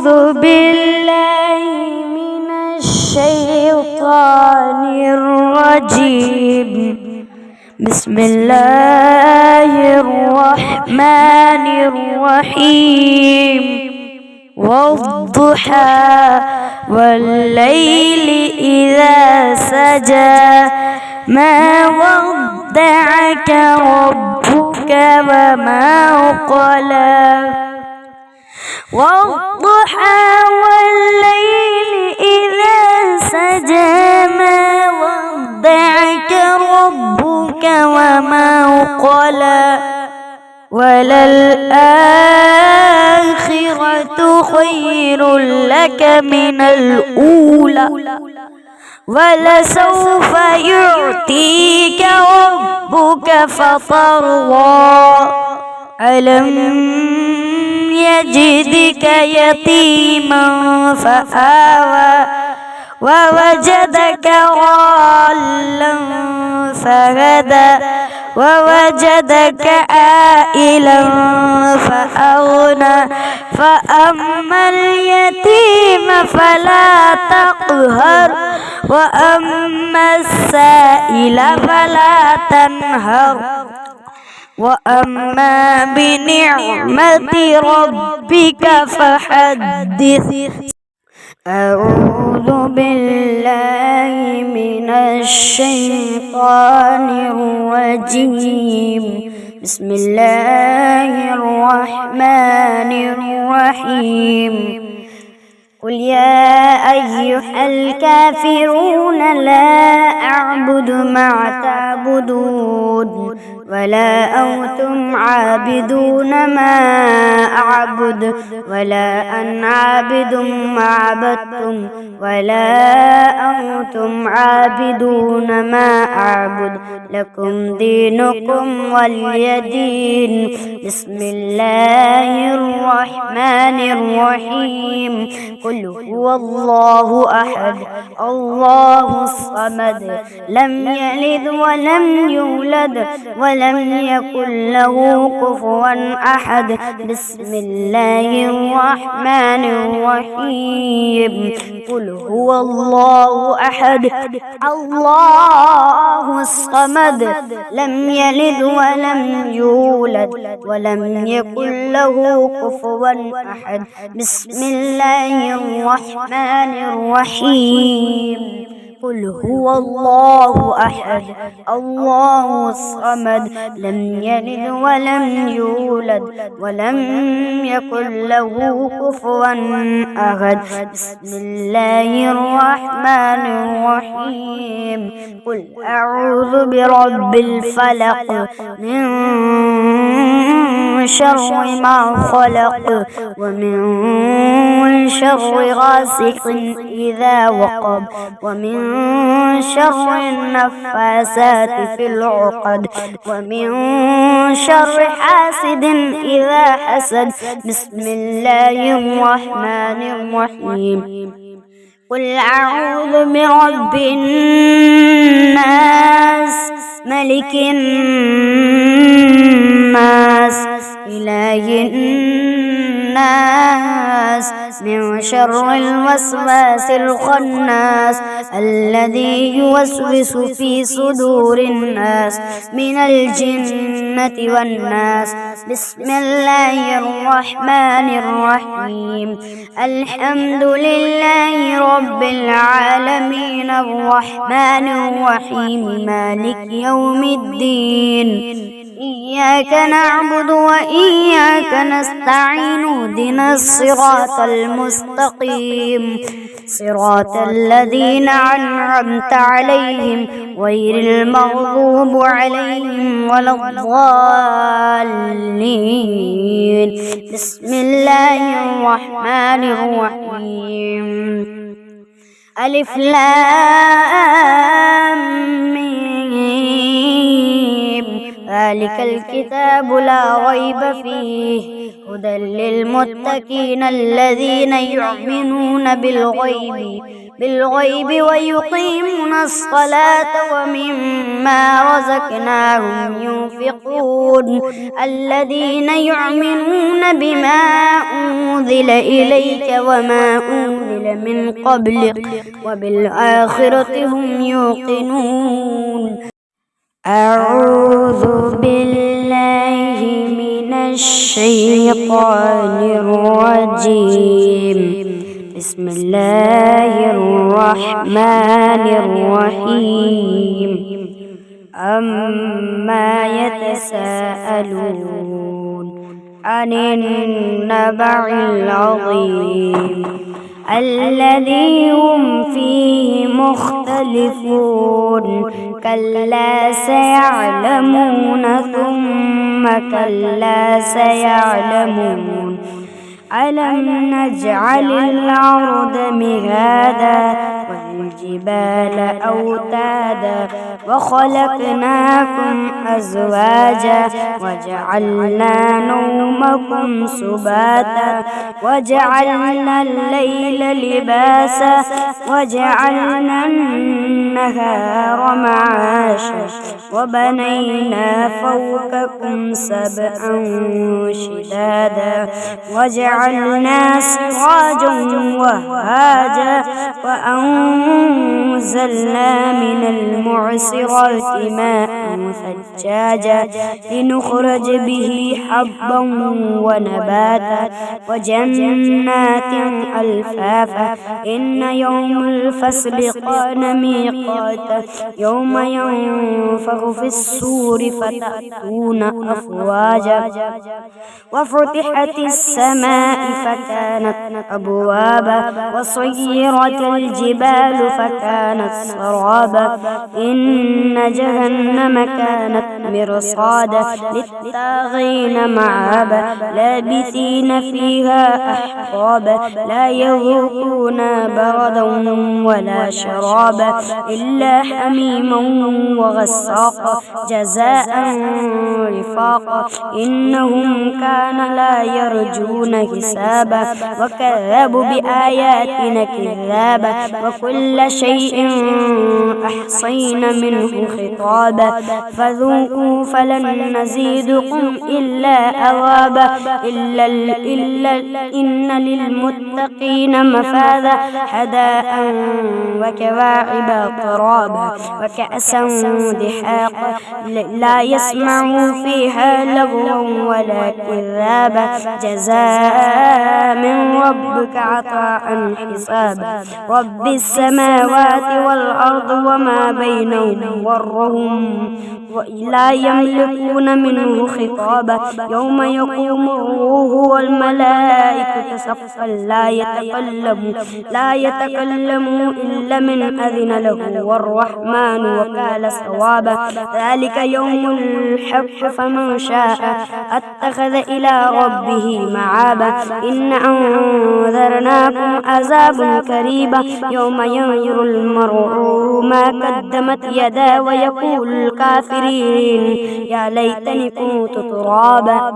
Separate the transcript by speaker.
Speaker 1: أعوذ بالله من الشيطان الرجيم. بسم الله الرحمن الرحيم. والضحى والليل إذا سجى ما ودعك ربك وما قلى. والضحى والليل إذا سجى ما ودعك ربك وما قلى. وللآخرة خير لك من الأولى ولسوف يعطيك ربك فترضى. ألم يجدك يتيما فآوى ووجدك ضالا فهدى ووجدك عائلا فأغنى. فأما اليتيم فلا تقهر وأما السائل فلا تنهر وأما بنعمة ربك فحدث. أعوذ بالله من الشيطان الرجيم. بسم الله الرحمن الرحيم. قل يا أيها الكافرون لا أعبد ما تعبدون ولا أنتم عابدون ما أعبد ولا أنا عابد ما عبدتم ولا أنتم عابدون ما أعبد لكم دينكم ولي دين. بسم الله الرحمن الرحيم. قل هو الله أحد الله الصمد لم يلد ولم يولد ولم يكن له كفوا أحد. بسم الله الرحمن الرحيم. قل هو الله أحد الله الصمد لم يلد ولم يولد ولم يكن له كفوا أحد. بسم الله الرحمن الرحيم. قل هو الله أحد الله الصمد لم يلد ولم يولد ولم يكن له كفوا أحد. بسم الله الرحمن الرحيم. قل أعوذ برب الفلق من شر ما خلق ومن شر غاسق إذا وقب ومن شر النفاسات في العقد ومن شر حاسد إذا حسد. بسم الله الرحمن الرحيم. قل أعوذ برب الناس ملك الناس إله الناس من شر الوسواس الخناس الذي يوسوس في صدور الناس من الجنة والناس. بسم الله الرحمن الرحيم. الحمد لله رب العالمين الرحمن الرحيم مالك يوم الدين. إياك نعبد وإياك نستعين اهدنا الصراط المستقيم صراط الذين أنعمت عليهم غير المغضوب عليهم ولا الضالين. بسم الله الرحمن الرحيم. ألف لام ميم ذلك الكتاب لا ريب فيه هدى للمتقين الذين يؤمنون بالغيب ويقيمون الصلاة ومما رزقناهم ينفقون الذين يؤمنون بما أنزل إليك وما أنزل من قبلك وبالآخرة هم يوقنون. أعوذ بالله من الشيطان الرجيم. بسم الله الرحمن الرحيم. أما يتساءلون عن النبع العظيم الذي هم فيه مختلفون كلا سيعلمون ثم كلا سيعلمون ألم نجعل الأرض مهادا والجبال أوتادا وخلقناكم أزواجا وجعلنا نومكم سباتا وجعلنا الليل لباسا وجعلنا النهار معاشا وبنينا فوقكم سبعا شدادا وجعلنا سراجا وهاجا وأنزلنا من المعصرات ماء ثجاجا لنخرج به حبا ونباتا وجنات ألفافا إن يوم الفصل كان ميقاتا يوم ينفخ في الصور فتأتون أفواجا وفتحت السماء فكانت أبوابا وسيرت الجبال فكانت سرابا إن جهنم كانت مرصادا للطاغين مآبا لابثين فيها أحقابا لا يذوقون بردا ولا شرابا إلا حميما وغساقا جزاء وفاقا إنهم كان لا يرجون حسابا وكذبوا بآياتنا كذابا وكل شيء أحصينا منه خطابا فذوقوا فلن نزيدكم إلا عذابا إن للمتقين مفازا حداء وكواعب ترابا وكأسا دحاقا لا يسمعوا فيها لغوا ولا كذابا جزاء من ربك عطاء حسابا رب السماوات والأرض وما بينهم ورهم لا يملكون منه خطابا يوم يقوم الروح والملائكة صفا لا يتكلموا إلا من أذن له والرحمن وقال صوابا ذلك يوم الحق فمن شاء اتخذ إلى ربه معابا إن أنذرناكم عذابا قريبا يوم ينظر المرء ما قدمت يداه ويقول الكافرين يا ليتني كنت ترابا.